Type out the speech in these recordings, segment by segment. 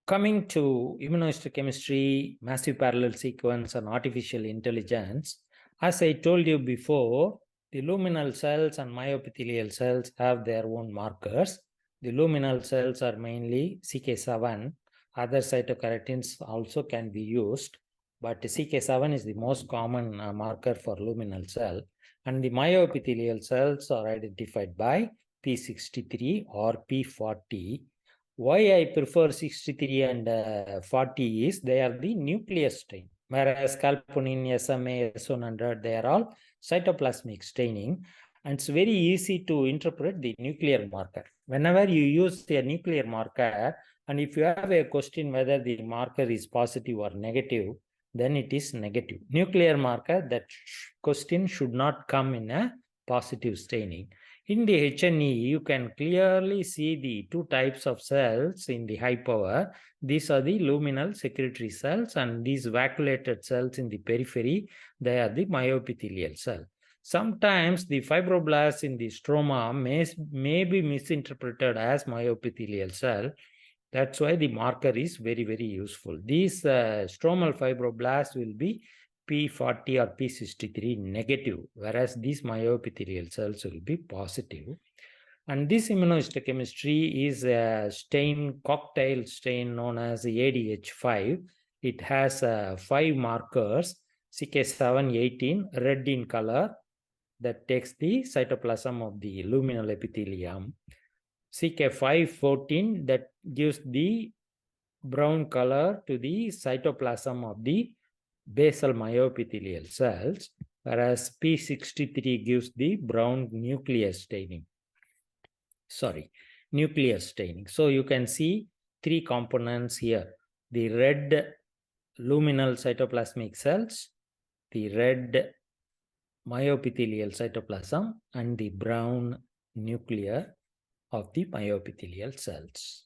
Coming to immunohistochemistry, massive parallel sequence, and artificial intelligence, as I told you before, the luminal cells and myoepithelial cells have their own markers. The luminal cells are mainly CK7. Other cytokeratins also can be used, but CK7 is the most common marker for luminal cell. And the myoepithelial cells are identified by P63 or P40. Why I prefer 63 and 40 is they are the nucleus stain, whereas calponin, SMA, S100, they are all cytoplasmic staining. And it's very easy to interpret the nuclear marker. Whenever you use a nuclear marker, and if you have a question whether the marker is positive or negative, then it is negative. Nuclear marker, that question should not come in a positive staining. In the H&E, you can clearly see the two types of cells in the high power. These are the luminal secretory cells, and these vacuolated cells in the periphery, they are the myoepithelial cell. Sometimes the fibroblasts in the stroma may be misinterpreted as myoepithelial cell. That's why the marker is very, very useful. These stromal fibroblasts will be P40 or P63 negative, whereas these myoepithelial cells will be positive. And this immunohistochemistry is a stain, cocktail stain known as ADH5. It has 5 markers, CK718, red in color, that takes the cytoplasm of the luminal epithelium. CK514, that gives the brown color to the cytoplasm of the basal myoepithelial cells, whereas P63 gives the brown nucleus staining. Nucleus staining. So you can see 3 components here: the red luminal cytoplasmic cells, the red myoepithelial cytoplasm, and the brown nuclear of the myoepithelial cells.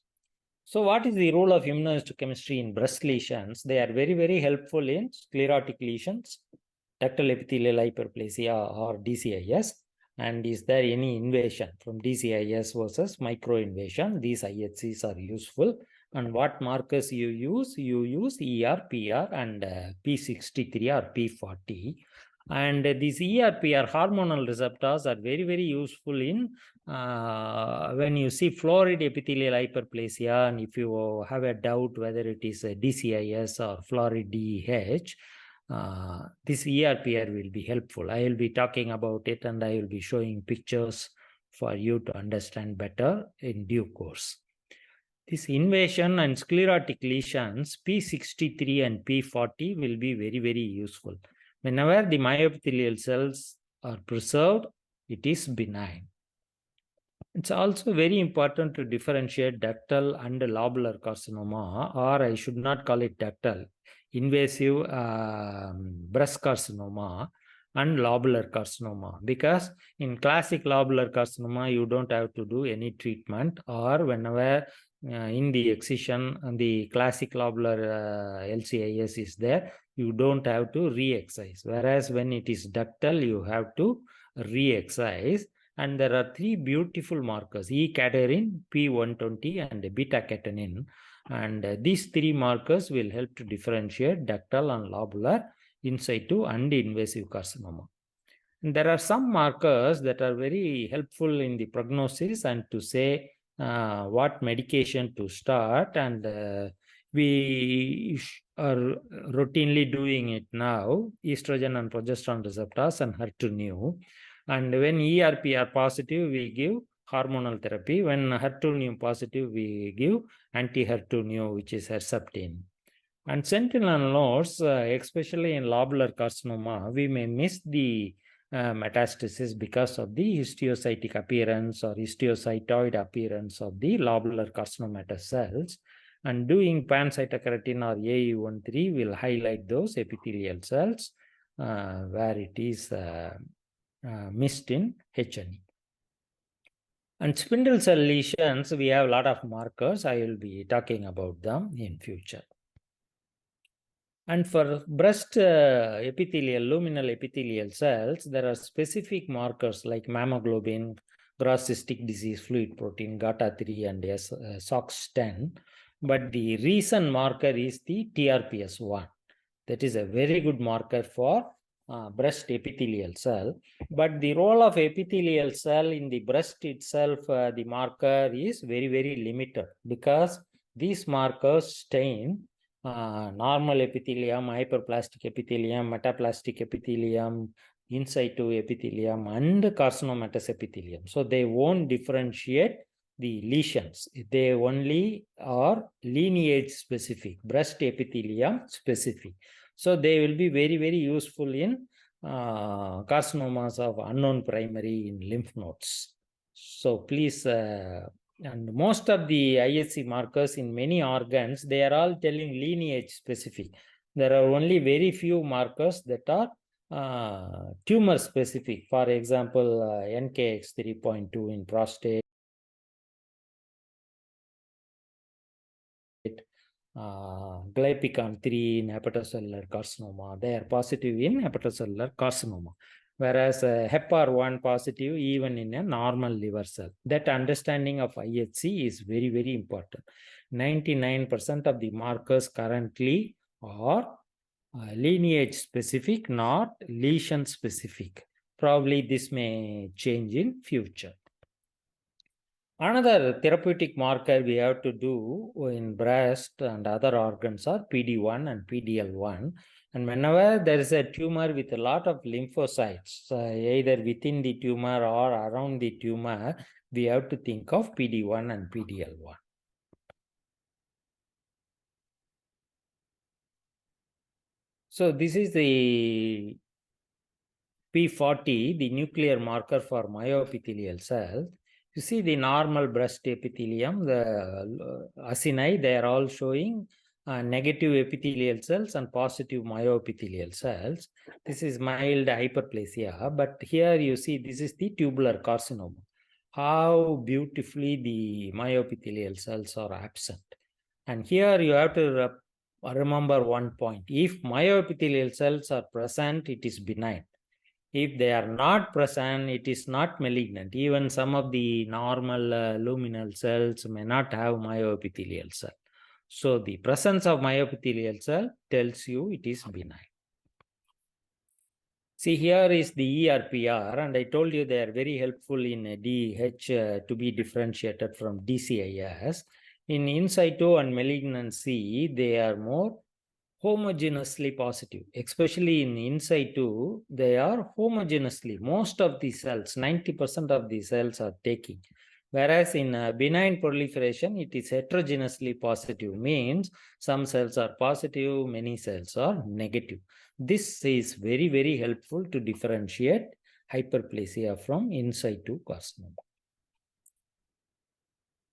So what is the role of immunohistochemistry in breast lesions? They are very, very helpful in sclerotic lesions, ductal epithelial hyperplasia or DCIS. And is there any invasion from DCIS versus microinvasion? These IHCs are useful. And what markers you use? You use ER, PR, and P63 or P40. And these ER/PR hormonal receptors are very, very useful in when you see florid epithelial hyperplasia, and if you have a doubt whether it is a DCIS or florid DEH, this ER/PR will be helpful. I will be talking about it, and I will be showing pictures for you to understand better in due course. This invasion and sclerotic lesions, P63 and P40 will be very, very useful. Whenever the myoepithelial cells are preserved, it is benign. It's also very important to differentiate ductal and lobular carcinoma, or I should not call it ductal, invasive breast carcinoma and lobular carcinoma, because in classic lobular carcinoma, you don't have to do any treatment, or whenever in the excision and the classic lobular LCIS is there, you don't have to re-excise. Whereas when it is ductal, you have to re-excise. And there are 3 beautiful markers, E-cadherin, P120, and beta-catenin. And these 3 markers will help to differentiate ductal and lobular in situ and invasive carcinoma. And there are some markers that are very helpful in the prognosis and to say what medication to start, and we are routinely doing it now: estrogen and progesterone receptors and HER2/neu. And when ER/PR positive, we give hormonal therapy. When HER2/neu positive, we give anti-HER2/neu, which is Herceptin. And sentinel nodes, especially in lobular carcinoma, we may miss the metastasis because of the histiocytic appearance or histiocytoid appearance of the lobular carcinomatous cells. And doing pancytokeratin or AE13 will highlight those epithelial cells where it is missed in H&E. And spindle cell lesions, we have a lot of markers. I will be talking about them in future. And for breast epithelial, luminal epithelial cells, there are specific markers like mammoglobin, gross cystic disease fluid protein, GATA3, and SOX10. but the recent marker is the TRPS1. That is a very good marker for breast epithelial cell. But the role of epithelial cell in the breast itself, the marker is very, very limited, because these markers stain normal epithelium, hyperplastic epithelium, metaplastic epithelium, in situ epithelium, and carcinomatous epithelium. So they won't differentiate the lesions. They only are lineage specific, breast epithelium specific. So they will be very, very useful in carcinomas of unknown primary in lymph nodes. So please, and most of the IHC markers in many organs, they are all telling lineage specific. There are only very few markers that are tumor specific. For example, NKX 3.2 in prostate, glypican 3 in hepatocellular carcinoma. They are positive in hepatocellular carcinoma, whereas HEPR1 positive even in a normal liver cell. That understanding of IHC is very, very important. 99% of the markers currently are lineage specific, not lesion specific. Probably this may change in future. Another therapeutic marker we have to do in breast and other organs are PD1 and PDL1. And whenever there is a tumor with a lot of lymphocytes, either within the tumor or around the tumor, we have to think of PD1 and PDL1. So this is the P40, the nuclear marker for myoepithelial cells. You see the normal breast epithelium, the acini, they are all showing negative epithelial cells and positive myoepithelial cells. This is mild hyperplasia, but here you see this is the tubular carcinoma. How beautifully the myoepithelial cells are absent. And here you have to remember one point. If myoepithelial cells are present, it is benign. If they are not present, it is not malignant. Even some of the normal luminal cells may not have myoepithelial cell. So the presence of myoepithelial cell tells you it is benign. See, here is the ERPR, and I told you they are very helpful in DH to be differentiated from DCIS. In situ and malignancy, they are more homogeneously positive, especially in situ, they are homogeneously. Most of the cells, 90% of the cells are taking. Whereas in benign proliferation, it is heterogeneously positive, means some cells are positive, many cells are negative. This is very, very helpful to differentiate hyperplasia from in situ carcinoma.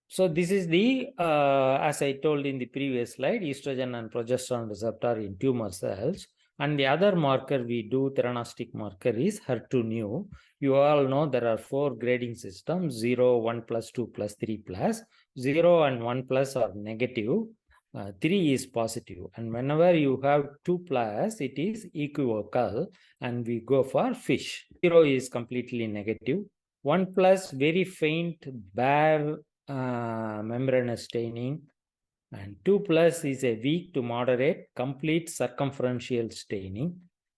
So this is the, as I told in the previous slide, estrogen and progesterone receptor in tumor cells. And the other marker we do, theranostic marker, is HER2/neu. You all know there are 4 grading systems, 0, 1 plus, 2 plus, 3 plus. 0 and 1 plus are negative. 3 is positive. And whenever you have 2 plus, it is equivocal, and we go for fish. 0 is completely negative. 1 plus, very faint, bare membranous staining, and 2 plus is a weak to moderate complete circumferential staining,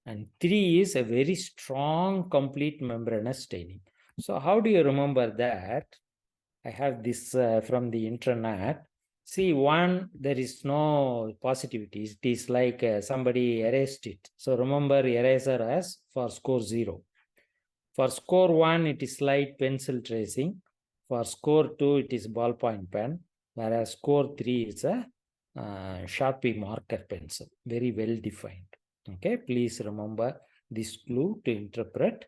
and 3 is a very strong complete membranous staining. So how do you remember that? I have this from the internet. See, 1, there is no positivity. It is like somebody erased it. So remember eraser as for score 0. For score 1, it is light pencil tracing. For score 2, it is ballpoint pen, whereas score 3 is a Sharpie marker pencil, very well defined. Okay, please remember this clue to interpret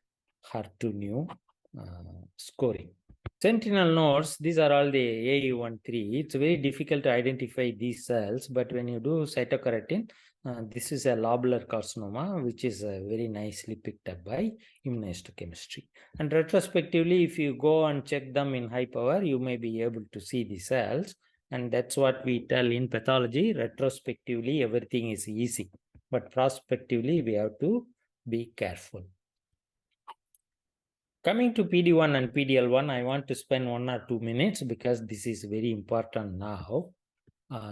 HER2/neu scoring. Sentinel nodes, these are all the AU13. It's very difficult to identify these cells, but when you do cytokeratin, this is a lobular carcinoma, which is very nicely picked up by immunohistochemistry. And retrospectively, if you go and check them in high power, you may be able to see the cells. And that's what we tell in pathology. Retrospectively, everything is easy. But prospectively, we have to be careful. Coming to PD1 and PDL1, I want to spend 1 or 2 minutes because this is very important now.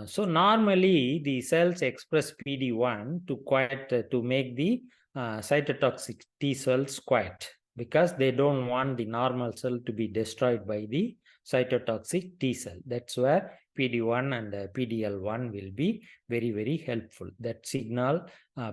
So normally the cells express PD1 to make the cytotoxic T cells quiet, because they don't want the normal cell to be destroyed by the cytotoxic T cell. That's where PD1 and PDL1 will be very, very helpful. That signal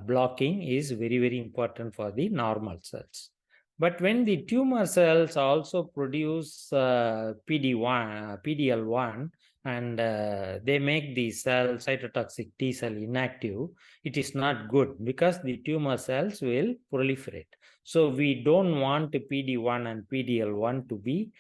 blocking is very, very important for the normal cells. But when the tumor cells also produce PD1, PDL1, and they make the cell cytotoxic T cell inactive, it is not good, because the tumor cells will proliferate. So we don't want PD1 and PDL1 to be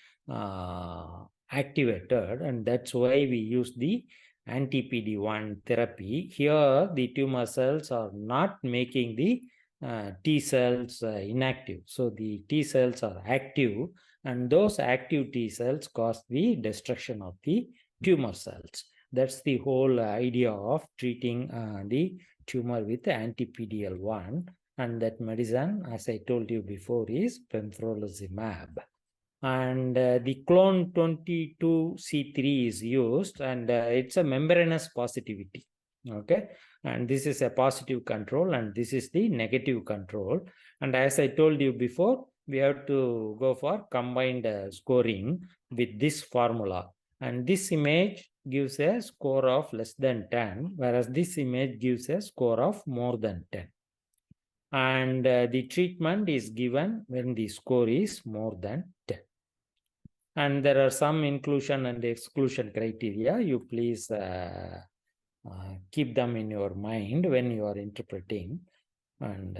activated, and that's why we use the anti-PD1 therapy. Here the tumor cells are not making the T cells inactive, so the T cells are active, and those active T cells cause the destruction of the tumor cells. That's the whole idea of treating the tumor with anti-PD-L1, and that medicine, as I told you before, is pembrolizumab. And the clone 22C3 is used, and it's a membranous positivity. Okay, and this is a positive control, and this is the negative control. And as I told you before, we have to go for combined scoring with this formula. And this image gives a score of less than 10, whereas this image gives a score of more than 10. And the treatment is given when the score is more than 10. And there are some inclusion and exclusion criteria. You please keep them in your mind when you are interpreting. And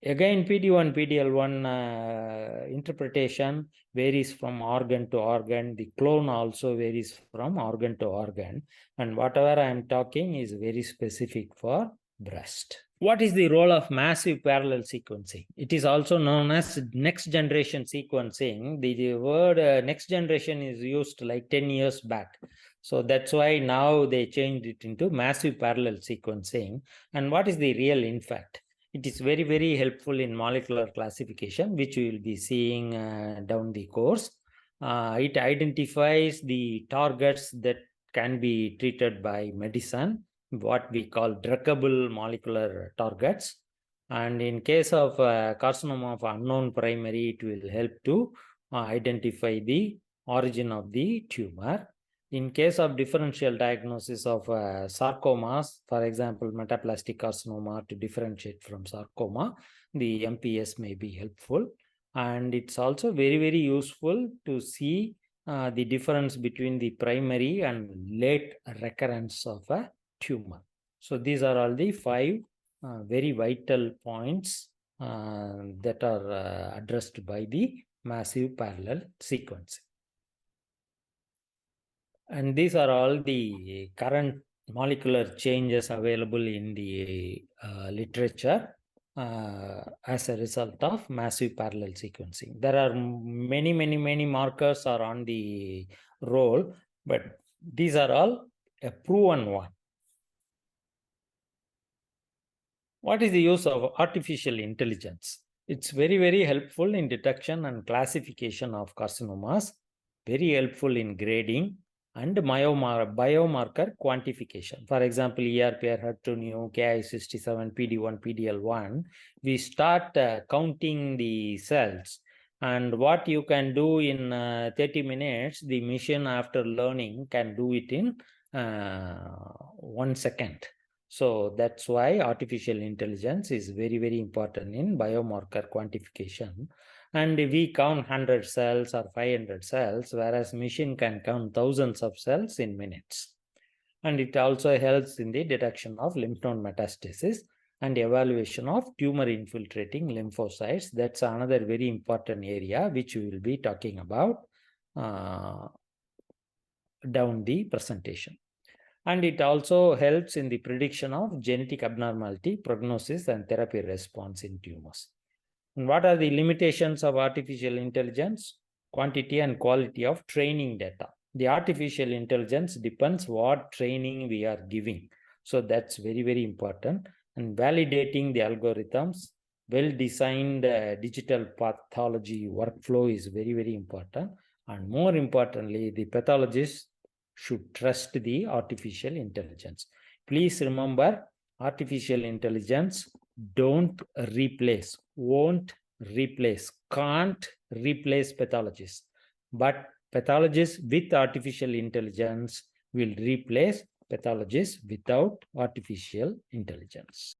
again, PD1, PDL1 interpretation varies from organ to organ. The clone also varies from organ to organ. And whatever I am talking is very specific for breast. What is the role of massive parallel sequencing? It is also known as next generation sequencing. The word next generation is used like 10 years back. So that's why now they changed it into massive parallel sequencing. And what is the real impact? It is very, very helpful in molecular classification, which we will be seeing down the course. It identifies the targets that can be treated by medicine, what we call druggable molecular targets. And in case of carcinoma of unknown primary, it will help to identify the origin of the tumor. In case of differential diagnosis of sarcomas, for example, metaplastic carcinoma, to differentiate from sarcoma, the MPS may be helpful. And it's also very, very useful to see the difference between the primary and late recurrence of a tumor. So these are all the 5 very vital points that are addressed by the massive parallel sequencing. And these are all the current molecular changes available in the literature as a result of massive parallel sequencing. There are many markers are on the roll, but these are all a proven one. What is the use of artificial intelligence? It's very, very helpful in detection and classification of carcinomas, very helpful in grading and biomarker quantification. For example, ERPR, HER2/neu, Ki67, PD1, PDL1, we start counting the cells. And what you can do in 30 minutes, the machine, after learning, can do it in 1 second. So that's why artificial intelligence is very, very important in biomarker quantification. And we count 100 cells or 500 cells, whereas machine can count thousands of cells in minutes. And it also helps in the detection of lymph node metastasis and evaluation of tumor infiltrating lymphocytes. That's another very important area which we will be talking about down the presentation. And it also helps in the prediction of genetic abnormality, prognosis, and therapy response in tumors. And what are the limitations of artificial intelligence? Quantity and quality of training data. The artificial intelligence depends what training we are giving. So that's very, very important. And validating the algorithms, well-designed digital pathology workflow is very, very important. And more importantly, the pathologist should trust the artificial intelligence. Please remember, artificial intelligence don't replace, won't replace, can't replace pathologists. But pathologists with artificial intelligence will replace pathologists without artificial intelligence.